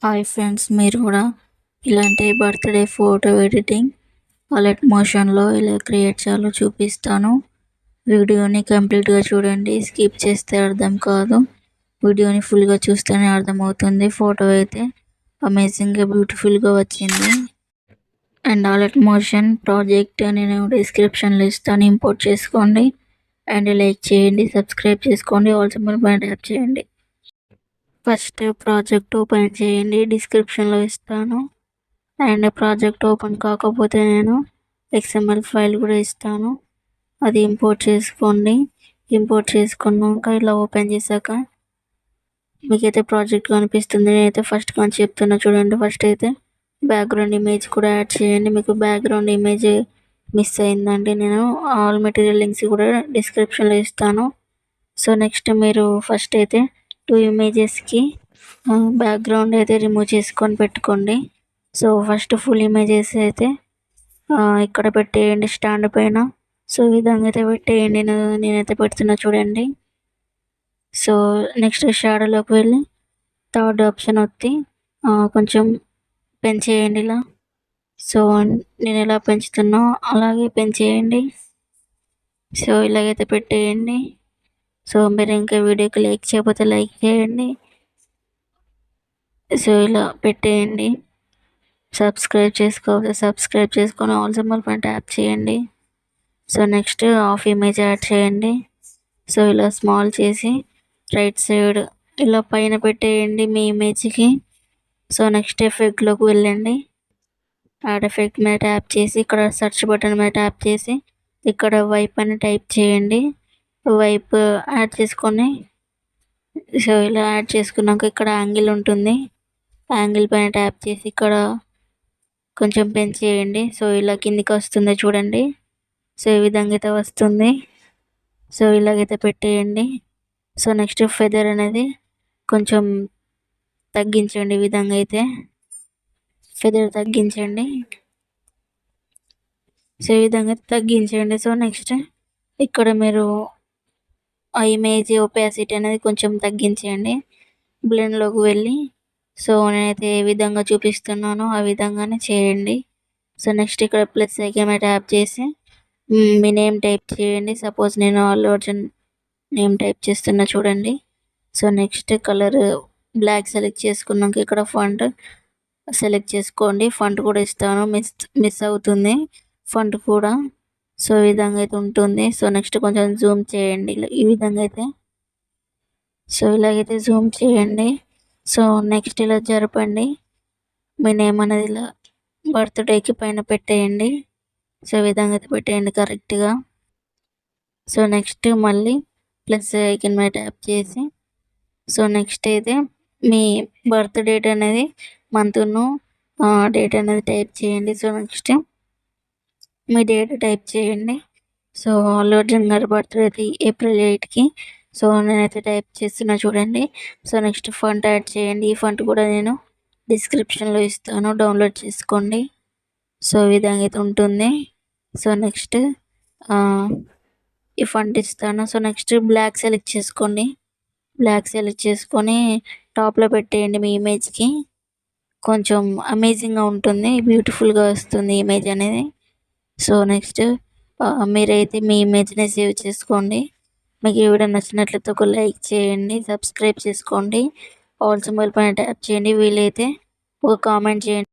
Hi friends, మీరు కూడా ఇలాంటి బర్త్డే ఫోటో ఎడిటింగ్ అలర్ట్ మోషన్లో ఎలా క్రియేట్ చేయాలో చూపిస్తాను. వీడియోని కంప్లీట్గా చూడండి, స్కిప్ చేస్తే అర్థం కాదు. వీడియోని ఫుల్గా చూస్తేనే అర్థమవుతుంది. ఫోటో అయితే అమేజింగ్గా బ్యూటిఫుల్గా వచ్చింది. అండ్ అలర్ట్ మోషన్ ప్రాజెక్ట్ నేను డిస్క్రిప్షన్లో ఇస్తాను, ఇంపోర్ట్ చేసుకోండి. అండ్ లైక్ చేయండి, సబ్స్క్రైబ్ చేసుకోండి, ఆల్సో బెల్ ట్యాప్ చేయండి. ఫస్ట్ ప్రాజెక్ట్ ఓపెన్ చేయండి, డిస్క్రిప్షన్లో ఇస్తాను. అండ్ ప్రాజెక్ట్ ఓపెన్ కాకపోతే నేను XML ఫైల్ కూడా ఇస్తాను, అది ఇంపోర్ట్ చేసుకోండి. ఇంపోర్ట్ చేసుకున్నాక ఇలా ఓపెన్ చేశాక మీకైతే ప్రాజెక్ట్ కనిపిస్తుంది. నేనైతే ఫస్ట్ కానీ చెప్తున్నా చూడండి. ఫస్ట్ అయితే బ్యాక్గ్రౌండ్ ఇమేజ్ కూడా యాడ్ చేయండి. మీకు బ్యాక్గ్రౌండ్ ఇమేజ్ మిస్ అయిందండి, నేను ఆల్ మెటీరియల్ లింక్స్ కూడా డిస్క్రిప్షన్లో ఇస్తాను. సో నెక్స్ట్ మీరు ఫస్ట్ అయితే 2 ఇమేజెస్కి బ్యాక్గ్రౌండ్ అయితే రిమూవ్ చేసుకొని పెట్టుకోండి. సో ఫస్ట్ ఫుల్ ఇమేజెస్ అయితే ఇక్కడ పెట్టేయండి స్టాండ్ పైన. సో ఈ విధంగా అయితే పెట్టేయండి, నేనైతే పెడుతున్నా చూడండి. సో నెక్స్ట్ షాడోలోకి వెళ్ళి థర్డ్ ఆప్షన్ వచ్చి కొంచెం పెంచేయండి ఇలా. సో నేను ఎలా పెంచుతున్నా అలాగే పెంచేయండి. సో ఇలాగైతే పెట్టేయండి. సో మీరు ఇంకా వీడియోకి లైక్ చేయకపోతే లైక్ చేయండి. సో ఇలా పెట్టేయండి. సబ్స్క్రైబ్ చేసుకోకపోతే సబ్స్క్రైబ్ చేసుకొని ఆల్ సింబల్ పైన ట్యాప్ చేయండి. So next half image add చేయండి. సో ఇలా స్మాల్ చేసి రైట్ సైడ్ ఇలా పైన పెట్టేయండి మీ ఇమేజ్కి. సో నెక్స్ట్ ఎఫెక్ట్లోకి వెళ్ళండి. యాడ్ ఎఫెక్ట్ మీద ట్యాప్ చేసి ఇక్కడ సెర్చ్ బటన్ మీద ట్యాప్ చేసి ఇక్కడ వైప్ అని టైప్ చేయండి. వైప్ యాడ్ చేసుకొని సో ఇలా యాడ్ చేసుకున్నాక ఇక్కడ యాంగిల్ ఉంటుంది, యాంగిల్ పైన ట్యాప్ చేసి ఇక్కడ కొంచెం పెంచేయండి. సో ఇలా కిందికి వస్తుంది చూడండి. సో ఈ విధంగా అయితే వస్తుంది. సో ఇలాగైతే పెట్టేయండి. సో నెక్స్ట్ ఫెదర్ అనేది కొంచెం తగ్గించండి. ఈ విధంగా అయితే ఫెదర్ తగ్గించండి. సో ఈ విధంగా తగ్గించండి. సో నెక్స్ట్ ఇక్కడ మీరు ఆ ఇమేజ్ ఒపాసిటీ అనేది కొంచెం తగ్గించండి. బ్లెండ్లోకి వెళ్ళి సో నేనైతే ఏ విధంగా చూపిస్తున్నానో ఆ విధంగానే చేయండి. సో నెక్స్ట్ ఇక్కడ ప్లస్ ఐకాన్ మీద ట్యాప్ చేసి మీ నేమ్ టైప్ చేయండి. సపోజ్ నేను అల్లు అర్జున్ నేమ్ టైప్ చేస్తున్నా చూడండి. So next colour black select చేసుకున్నాక ఇక్కడ ఫాంట్ సెలెక్ట్ చేసుకోండి. ఫాంట్ కూడా ఇస్తాను, మిస్ అవుతుంది ఫాంట్ కూడా. సో ఈ విధంగా అయితే ఉంటుంది. సో నెక్స్ట్ కొంచెం జూమ్ చేయండి ఈ విధంగా అయితే. సో ఇలాగైతే జూమ్ చేయండి. సో నెక్స్ట్ ఇలా జరపండి. మీ నేమ్ అనేది ఇలా బర్త్డేకి పైన పెట్టేయండి. సో ఈ విధంగా అయితే పెట్టేయండి కరెక్ట్గా. సో నెక్స్ట్ మళ్ళీ ప్లస్ ఐకాన్ మీద ట్యాప్ చేసి సో నెక్స్ట్ అయితే మీ బర్త్ డేట్ అనేది మంత్ను డేట్ అనేది టైప్ చేయండి. సో నెక్స్ట్ మీ డేట్ టైప్ చేయండి. సో అల్లు అర్జున్ గారి బర్త్డే అయితే April 8కి. సో నేనైతే టైప్ చేస్తున్నా చూడండి. సో నెక్స్ట్ ఫాంట్ యాడ్ చేయండి. ఈ ఫాంట్ కూడా నేను డిస్క్రిప్షన్లో ఇస్తాను, డౌన్లోడ్ చేసుకోండి. సో ఈ విధంగా అయితే ఉంటుంది. సో నెక్స్ట్ ఈ ఫాంట్ ఇస్తాను. సో నెక్స్ట్ బ్లాక్ సెలెక్ట్ చేసుకోండి. బ్లాక్ సెలెక్ట్ చేసుకొని టాప్లో పెట్టేయండి మీ ఇమేజ్కి. కొంచెం అమేజింగ్గా ఉంటుంది, బ్యూటిఫుల్గా వస్తుంది ఇమేజ్ అనేది. సో నెక్స్ట్ మీరైతే మీ ఇమేజ్ని సేవ్ చేసుకోండి. మీకు ఈ వీడియో నచ్చినట్లయితే ఒక లైక్ చేయండి, సబ్స్క్రైబ్ చేసుకోండి, ఆల్ సింబల్ పైన ట్యాప్ చేయండి, వీలైతే ఒక కామెంట్ చేయండి.